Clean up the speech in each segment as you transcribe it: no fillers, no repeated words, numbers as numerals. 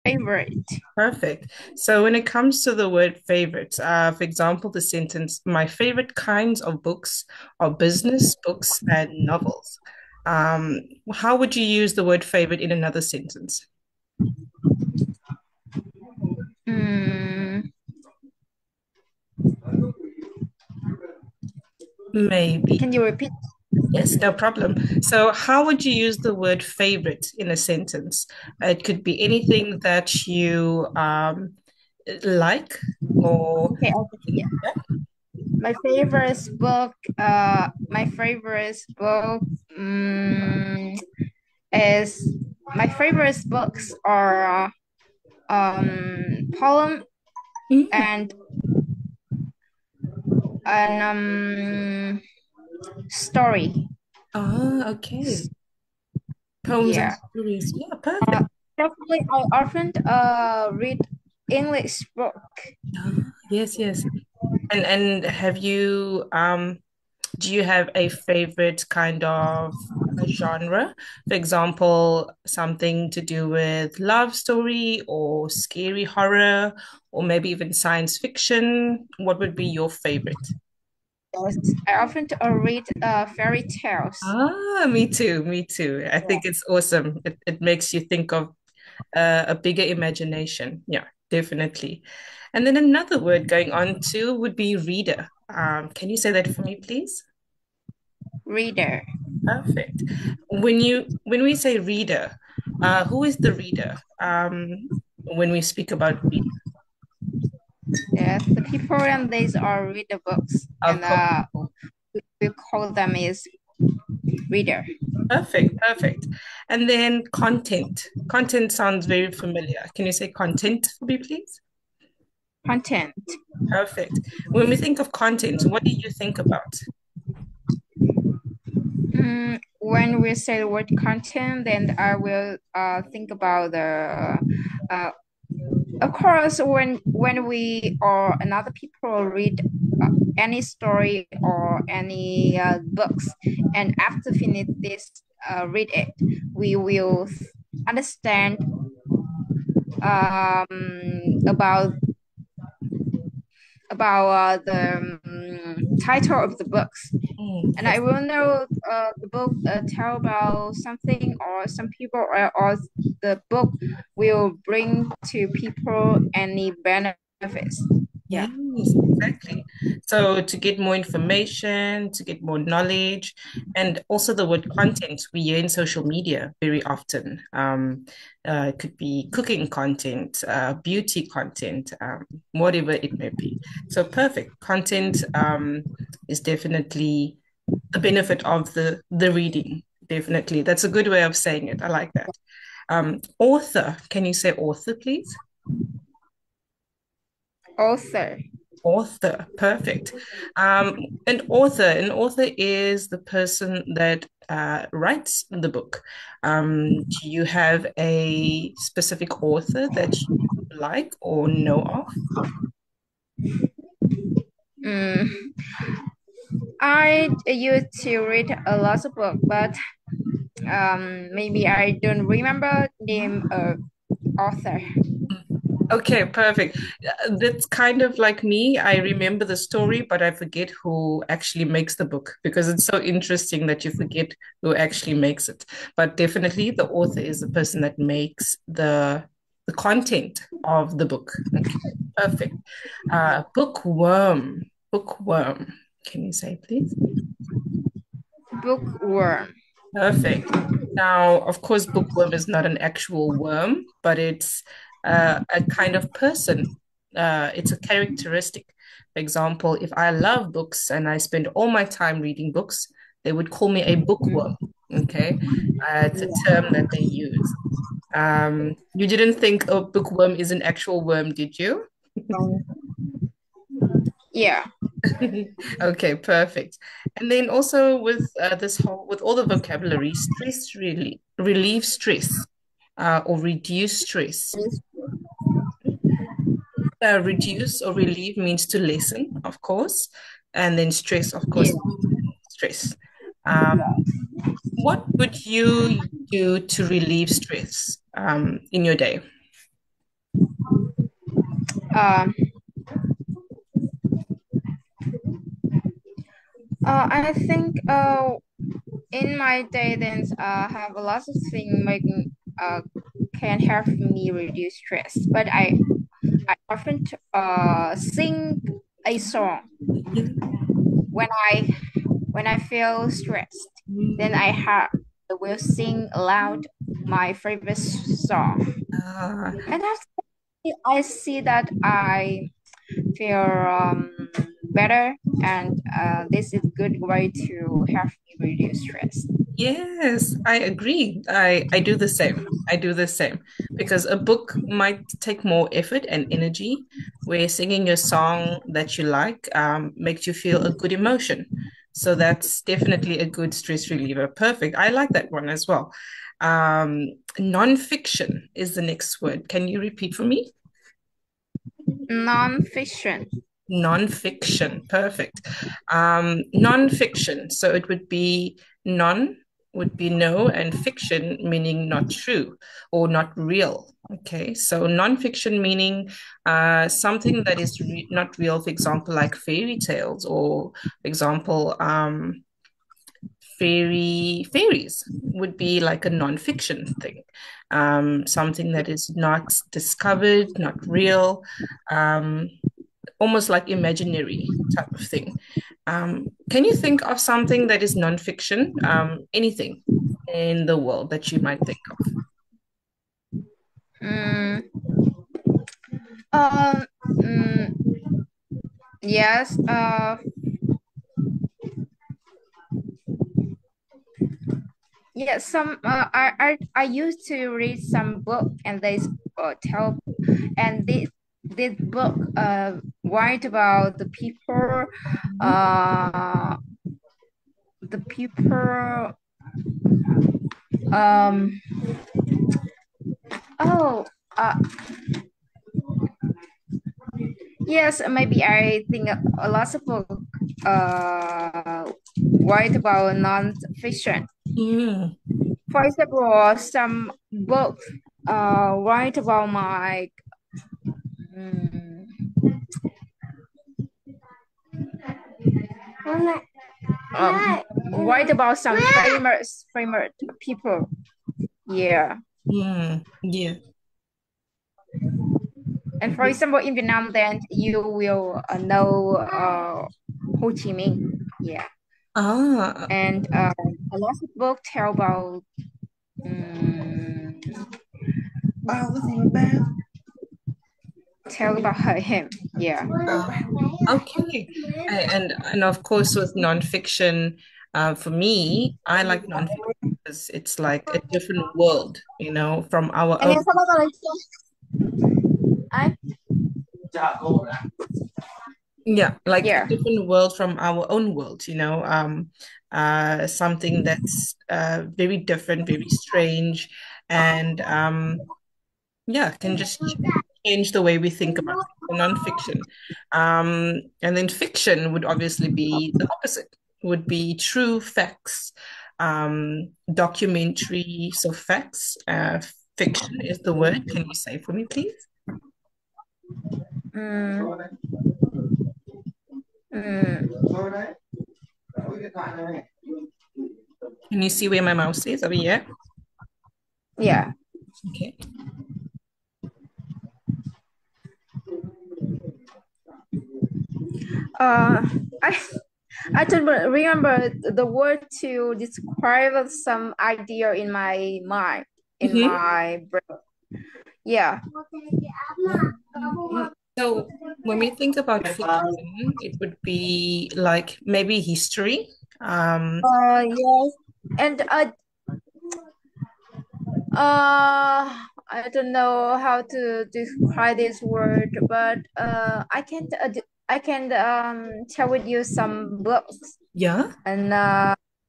favorite. Perfect. So when it comes to the word favorite, for example, the sentence, my favorite kinds of books are business books and novels. Um, how would you use the word favorite in another sentence? Mm, Maybe. can you repeat? Yes, no problem. So how would you use the word favorite in a sentence? It could be anything that you like or Okay, yeah. yeah. My favorite book um, is my favorite books are poem Mm. and story. Ah, okay. Poems and Yeah. stories. Yeah, Uh, perfect. Definitely, I often read English book. Ah, yes, yes. And have you do you have a favorite kind of genre? For example, something to do with love story or scary horror or maybe even science fiction. What would be your favorite? Yes, I often read fairy tales. Ah, me too, me too. I think it's awesome. It makes you think of a bigger imagination. Yeah, definitely. And then another word going on too would be reader. Can you say that for me, please? Reader. Perfect. When we say reader, who is the reader? When we speak about reading, Yes, the people and these are read the books, of and course. we call them is reader. Perfect, perfect. And then content. Content sounds very familiar. Can you say content for me, please? Content. Perfect. When we think of content, what do you think about? When we say the word content, then I will think about the uh, of course when we or another people read any story or any books, and after finish this read it, we will understand about the title of the books, and I Yes. will know the book tell about something or some people, or the book will bring to people any benefits. Yeah. Yes, exactly. So to get more information, to get more knowledge, and also the word content we hear in social media very often. It could be cooking content, beauty content, whatever it may be. So perfect. Content is definitely the benefit of the reading. Definitely. That's a good way of saying it. I like that. Author. Can you say author, please? Author. Author, perfect. An author is the person that writes the book. Do you have a specific author that you like or know of? Mm, I used to read a lot of books, but maybe I don't remember name of author. Okay, perfect. That's kind of like me. I remember the story, but I forget who actually makes the book because it's so interesting that you forget who actually makes it. But definitely the author is the person that makes the content of the book. Okay, perfect. Bookworm. Bookworm. Can you say, please? Bookworm. Perfect. Now, of course, bookworm is not an actual worm, but it's a kind of person. It's a characteristic. For example, if I love books and I spend all my time reading books, they would call me a bookworm. Okay. It's a term that they use. You didn't think a bookworm is an actual worm, did you? Yeah. Okay, perfect. And then also with with all the vocabulary, stress really relieve stress or reduce stress. Reduce or relieve means to lessen, of course, and then stress, of Yeah. course, stress. Um, what would you do to relieve stress in your day? Um, I think in my day then have a lot of things making can help me reduce stress. But I often sing a song when I feel stressed. Then I will sing aloud my favorite song, Ah, and after I see that I feel better, and this is a good way to help me reduce stress. yes, I agree. I do the same. I do the same because a book might take more effort and energy, where singing your song that you like makes you feel a good emotion. So that's definitely a good stress reliever. Perfect. I like that one as well. Non-fiction is the next word. Can you repeat for me? Non-fiction. Non-fiction. Perfect. Non-fiction. So it would be non would be no, and fiction meaning not true or not real. Okay. So non-fiction meaning something that is not real, for example, like fairy tales, or for example, fairies would be like a non-fiction thing. Something that is not discovered, not real. Um, Almost like imaginary type of thing. Can you think of something that is nonfiction? Anything in the world that you might think of? Mm, um, mm, yes. Yes. I used to read some book, and they tell, and this book write about uh the people um oh yes, maybe I think a lot of book write about non-fiction. Mm, For example, some books write about my mm, write about some famous people. Yeah. yeah. And for example, in Vietnam, then you will know Ho Chi Minh. Yeah. Ah, And a lot of books tell about um, him. Yeah. okay. And of course, with nonfiction, for me, I like nonfiction because it's like a different world, from our Anh own. em sao bao giờ lấy Ai? Yeah, like a Yeah. different world from our own world, something that's very different, very strange, and yeah, can just change the way we think about things. So nonfiction. And then fiction would obviously be the opposite, would be true facts, documentary. So facts, fiction is the word. Can you say for me, please? Mm, mm, Can you see where my mouse is over here? yeah. Okay. Uh, I I don't remember the word to describe some idea in my mind, in Mm-hmm. my brain. Yeah. So when we think about fiction, it would be like maybe history. Yes. And I don't know how to describe this word, but I can share with you some books Yeah. and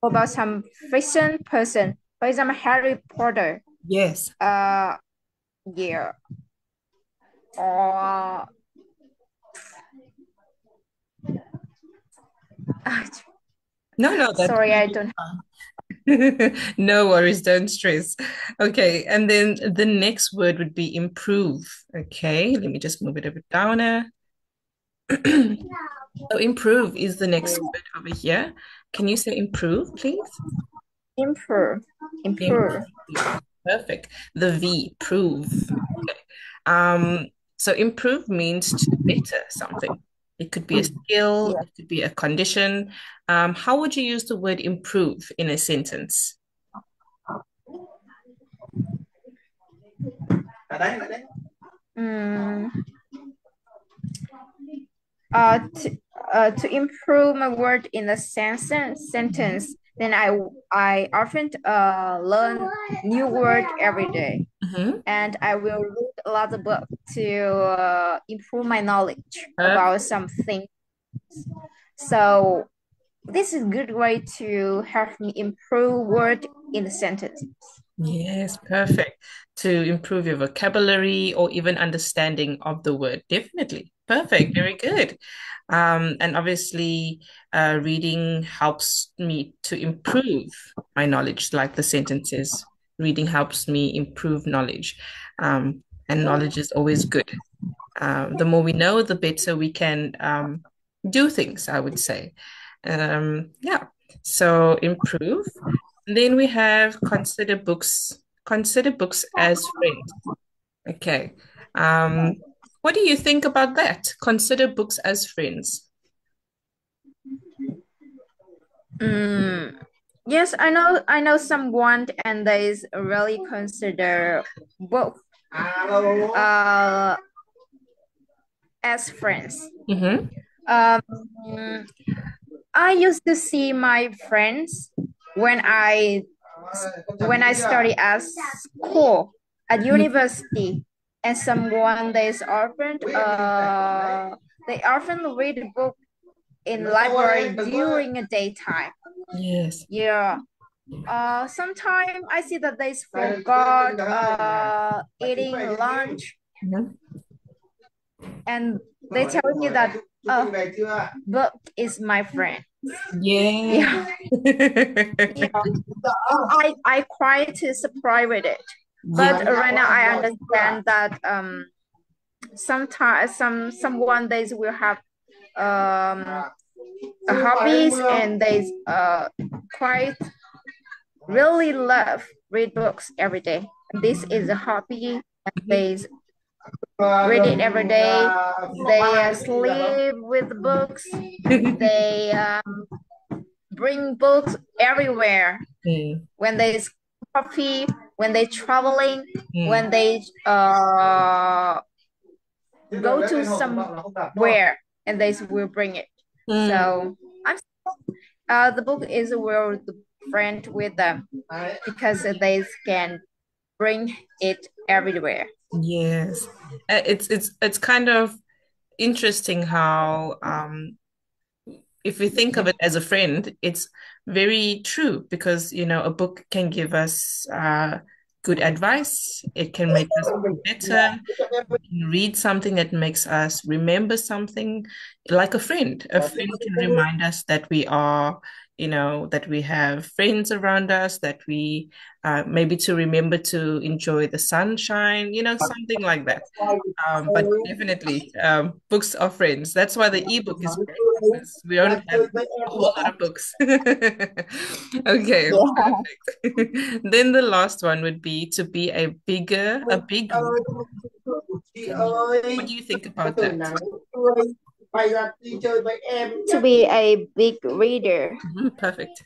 about some fiction person. For example, Harry Potter. Yes. Uh, yeah. Or No, no, that's sorry, I perfectly don't. fine. No worries, don't stress. Okay, and then the next word would be improve. Okay, let me just move it a bit down. So improve is the next word over here. Can you say improve, please? Improve, improve. Improve. Perfect. The V, prove. Okay. So improve means to better something. It could be a skill, Yeah. it could be a condition. How would you use the word improve in a sentence? Mm, to improve my word in a sentence, then I often learn new word every day, Mhm. and I will read a lot of books to improve my knowledge Perfect. about something. So this is a good way to help me improve word in the sentence. Yes, perfect. To improve your vocabulary or even understanding of the word. Definitely. Perfect. Very good. And obviously, reading helps me to improve my knowledge, like the sentences. Reading helps me improve knowledge. And knowledge is always good. The more we know, the better we can do things, I would say. Yeah. So improve. Then we have consider books. Consider books as friends. Okay. What do you think about that? Consider books as friends. Mm, yes, I know someone and they really consider both uh as friends. Mm-hmm. Um, I used to see my friends when I when I study at school at university, and someone they often read a book in library during a daytime. Yes. Yeah. Sometimes I see that they forgot eating lunch, Mhm. and they tell me that book is my friend. Yeah. Yeah, yeah. I quite surprised with it, but Yeah. right now I understand that sometimes someone days will have hobbies, and they quite really love read books every day. This is a hobby, and they read it every day. They sleep with books. They bring books everywhere. Mm, When they coffee, when they traveling, mm, when they go to somewhere, and they will bring it. mm. So I'm the book is where the friend with them, because they can bring it everywhere. Yes. It's kind of interesting how if we think of it as a friend, it's very true because, a book can give us good advice. It can make us better. We can read something that makes us remember something like a friend. A friend can remind us that we are, that we have friends around us, that we maybe to remember to enjoy the sunshine, something like that. But definitely, books are friends. That's why the ebook is great because we don't have a whole lot of books. Okay, Yeah. perfect. Then the last one would be to be a big reader. What do you think about that? To be a big reader. Mhm, perfect.